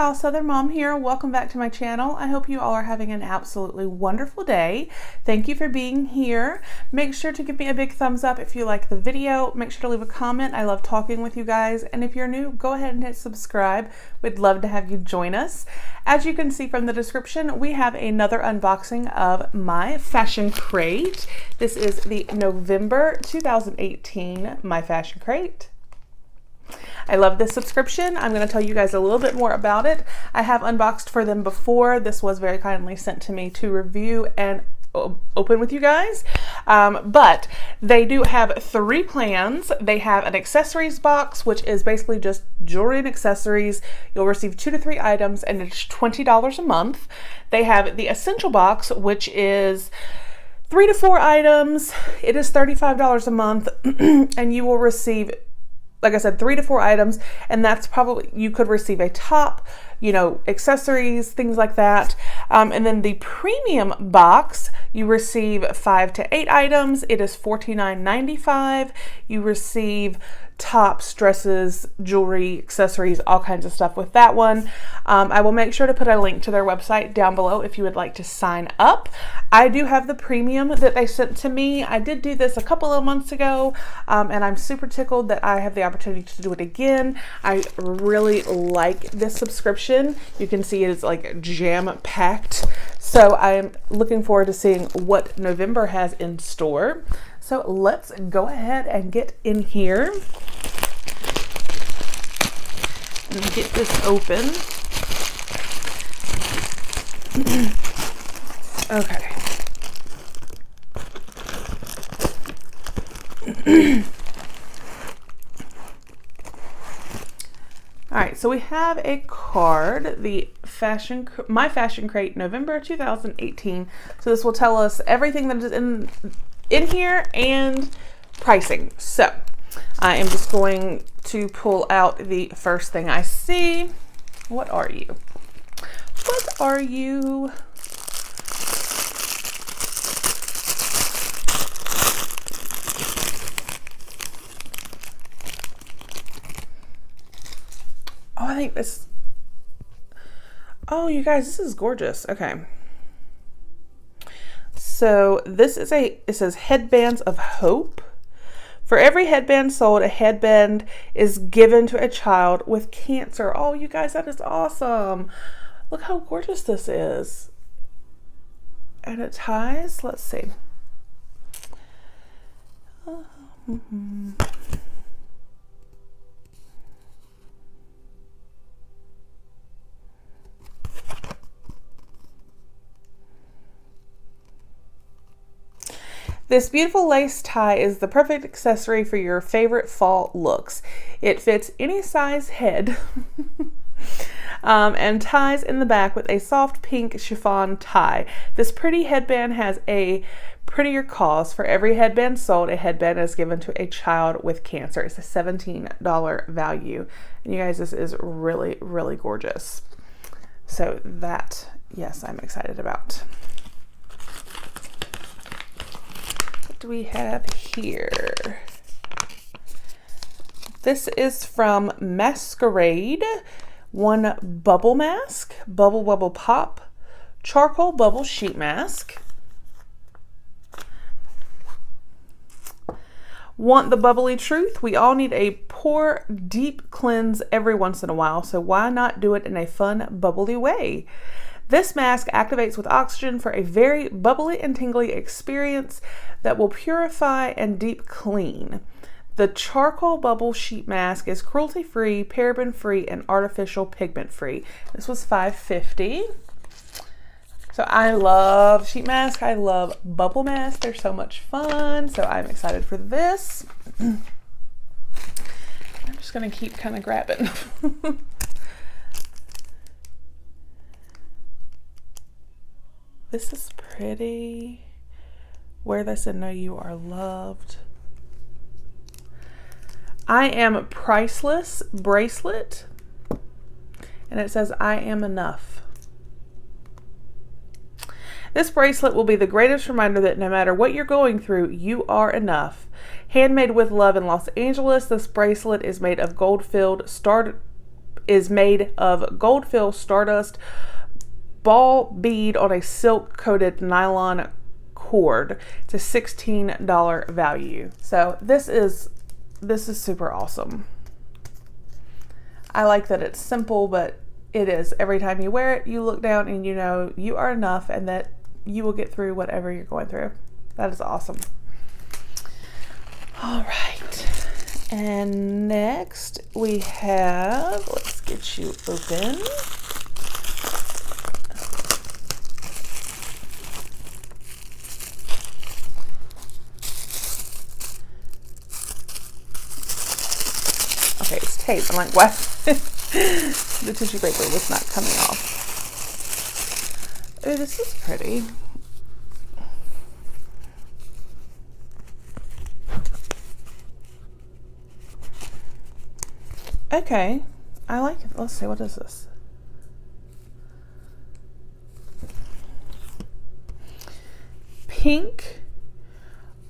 y'all, Southern Mom here. Welcome back to my channel. I hope you all are having an absolutely wonderful day. Thank you for being here. Make sure to give me a big thumbs up if you like the video. Make sure to leave a comment. I love talking with you guys. And if you're new, go ahead and hit subscribe. We'd love to have you join us. As you can see from the description, we have another unboxing of my fashion crate. This is the November 2018 My Fashion Crate. I love this subscription. I'm going to tell you guys a little bit more about it. I have unboxed for them before. This was very kindly sent to me to review and open with you guys. But they do have 3 plans. They have an accessories box, which is basically just jewelry and accessories. You'll receive 2 to 3 items and it's $20 a month. They have the essential box, which is 3 to 4 items. It is $35 a month and you will receive, like I said, 3 to 4 items, and that's probably, you could receive a top, you know, accessories, things like that. And then the premium box, you receive 5 to 8 items. It is $49.95. You receive tops, dresses, jewelry, accessories, all kinds of stuff with that one. I will make sure to put a link to their website down below if you would like to sign up. I do have the premium that they sent to me. I did do this a couple of months ago, and I'm super tickled that I have the opportunity to do it again. I really like this subscription. You can see it is like jam-packed. So I'm looking forward to seeing what November has in store. So let's go ahead and get in here and get this open. Okay. All right, so we have a card, the My Fashion Crate, November 2018. So this will tell us everything that is in here and pricing. So I am just going to pull out the first thing I see. What are you? What are you? Oh, I think this, oh, you guys, this is gorgeous. Okay. So this is it says Headbands of Hope. For every headband sold, a headband is given to a child with cancer. Oh, you guys, that is awesome. Look how gorgeous this is. And it ties, let's see. This beautiful lace tie is the perfect accessory for your favorite fall looks. It fits any size head and ties in the back with a soft pink chiffon tie. This pretty headband has a prettier cause. For every headband sold, a headband is given to a child with cancer. It's a $17 value. And you guys, this is really, really gorgeous. So that, yes, I'm excited about. Do we have here? This is from Masquerade. One bubble mask, bubble bubble pop, charcoal bubble sheet mask. Want the bubbly truth? We all need a pore deep cleanse every once in a while, so why not do it in a fun, bubbly way? This mask activates with oxygen for a very bubbly and tingly experience that will purify and deep clean. The charcoal bubble sheet mask is cruelty-free, paraben-free, and artificial pigment-free. This was $5.50. So I love sheet mask. I love bubble masks. They're so much fun. So I'm excited for this. I'm just going to keep kind of grabbing. This is pretty. Wear this and know you are loved. I am priceless bracelet. And it says, I am enough. This bracelet will be the greatest reminder that no matter what you're going through, you are enough. Handmade with love in Los Angeles, this bracelet is made of gold-filled, is made of gold fill stardust ball bead on a silk coated nylon cord. It's a $16 value. So this is super awesome. I like that it's simple, but it is. Every time you wear it, you look down and you know you are enough and that you will get through whatever you're going through. That is awesome. All right. And next we have, let's get you open. Okay, it's tape. I'm like, what? The tissue paper was not coming off. Oh, this is pretty. Okay, I like it. Let's see, what is this? Pink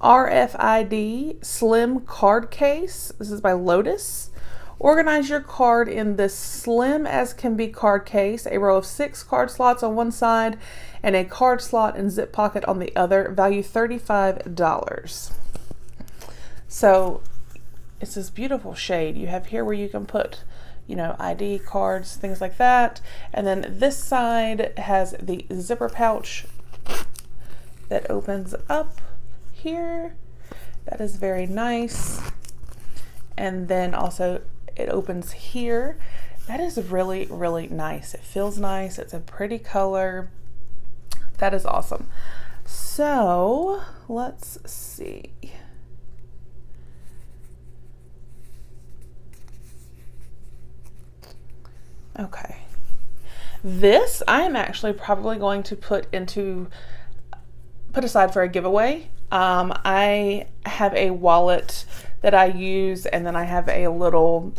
RFID slim card case. This is by Lotus. Organize your card in this slim as can be card case. A row of 6 card slots on one side and a card slot and zip pocket on the other. Value $35. So it's this beautiful shade. You have here where you can put, you know, ID cards, things like that. And then this side has the zipper pouch that opens up here. That is very nice. And then also it opens here. That is really, really nice. It feels nice. It's a pretty color. That is awesome. So let's see. Okay. This I am actually probably going to put aside for a giveaway. I have a wallet that I use, and then I have a little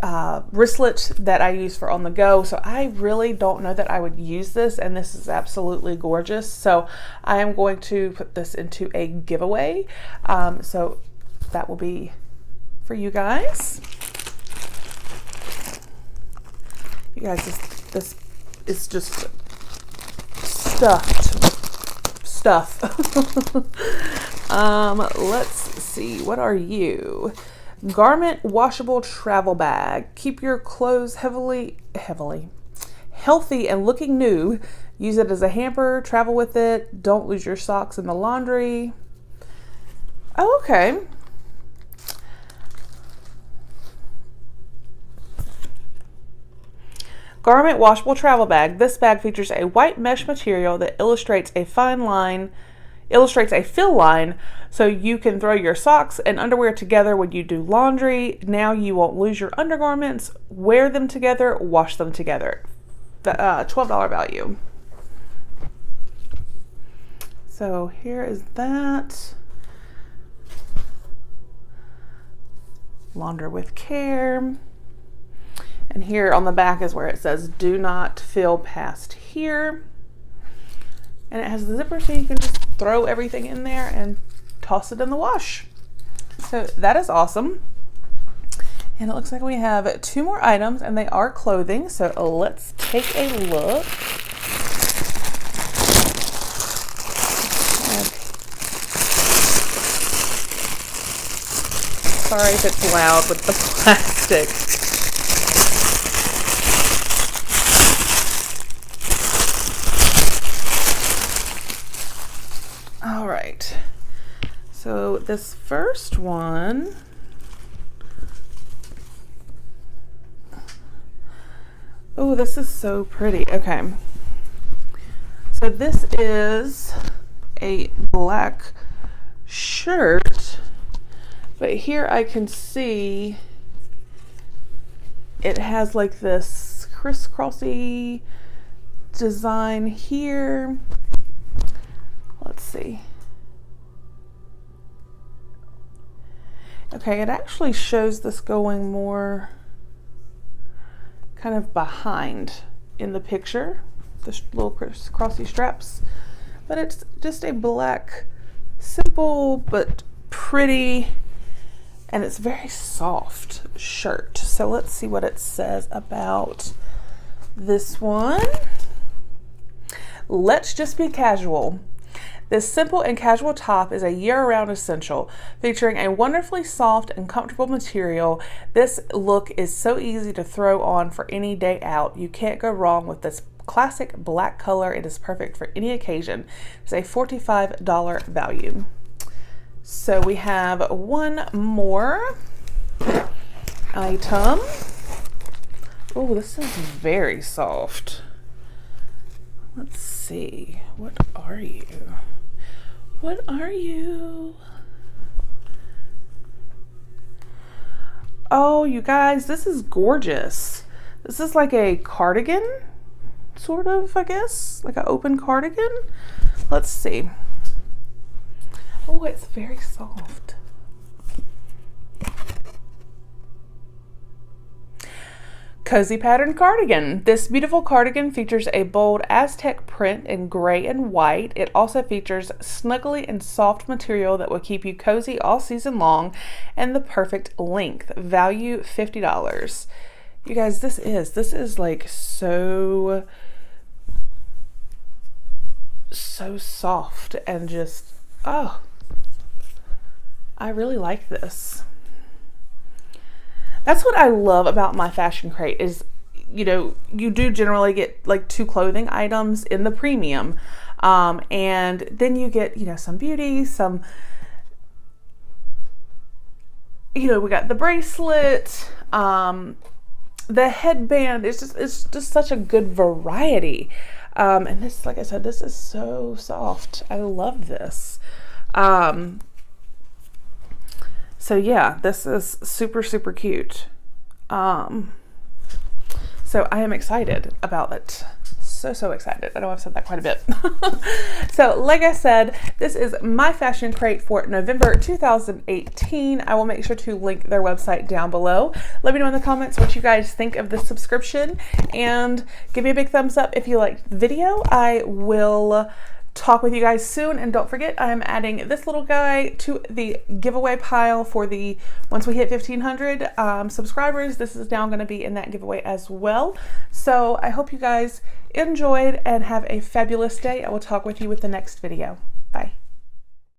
wristlet that I use for on the go. So I really don't know that I would use this, and this is absolutely gorgeous. So I am going to put this into a giveaway. So that will be for you guys. You guys, this is just stuffed with stuff. Let's see. What are you? Garment washable travel bag. Keep your clothes healthy and looking new. Use it as a hamper. Travel with it. Don't lose your socks in the laundry. Oh, okay. Garment washable travel bag. This bag features a white mesh material that illustrates a fill line, so you can throw your socks and underwear together when you do laundry. Now you won't lose your undergarments. Wear them together, wash them together. $12 value. So here is that. Launder with care. And here on the back is where it says do not fill past here. And it has the zipper so you can just throw everything in there and toss it in the wash. So that is awesome. And it looks like we have 2 more items, and they are clothing. So let's take a look. Sorry if it's loud with the plastic. All right, so this first one, oh, this is so pretty. Okay, so this is a black shirt, but here I can see it has like this crisscrossy design here. Let's see. Okay, it actually shows this going more kind of behind in the picture, the little crossy straps, but it's just a black, simple but pretty, and it's very soft shirt. So let's see what it says about this one. Let's just be casual. This simple and casual top is a year-round essential, featuring a wonderfully soft and comfortable material. This look is so easy to throw on for any day out. You can't go wrong with this classic black color. It is perfect for any occasion. It's a $45 value. So we have one more item. Oh, this is very soft. Let's see. What are you? What are you? Oh, you guys, this is gorgeous. This is like a cardigan, sort of, I guess, like an open cardigan. Let's see. Oh, it's very soft. Cozy pattern cardigan. This beautiful cardigan features a bold Aztec print in gray and white. It also features snuggly and soft material that will keep you cozy all season long, and the perfect length. Value $50. You guys, this is like so soft and just, oh, I really like this. That's what I love about my fashion crate is, you know, you do generally get like 2 clothing items in the premium. And then you get, you know, some beauty, some, you know, we got the bracelet, the headband. It's just such a good variety. And this, like I said, this is so soft. I love this. So yeah, this is super, super cute. So I am excited about it. So excited. I know I've said that quite a bit. So like I said, this is my fashion crate for November 2018. I will make sure to link their website down below. Let me know in the comments what you guys think of this subscription, and give me a big thumbs up if you liked the video. I will talk with you guys soon, and don't forget, I'm adding this little guy to the giveaway pile for the, once we hit 1,500 subscribers, this is now going to be in that giveaway as well. So I hope you guys enjoyed and have a fabulous day. I will talk with you with the next video. Bye.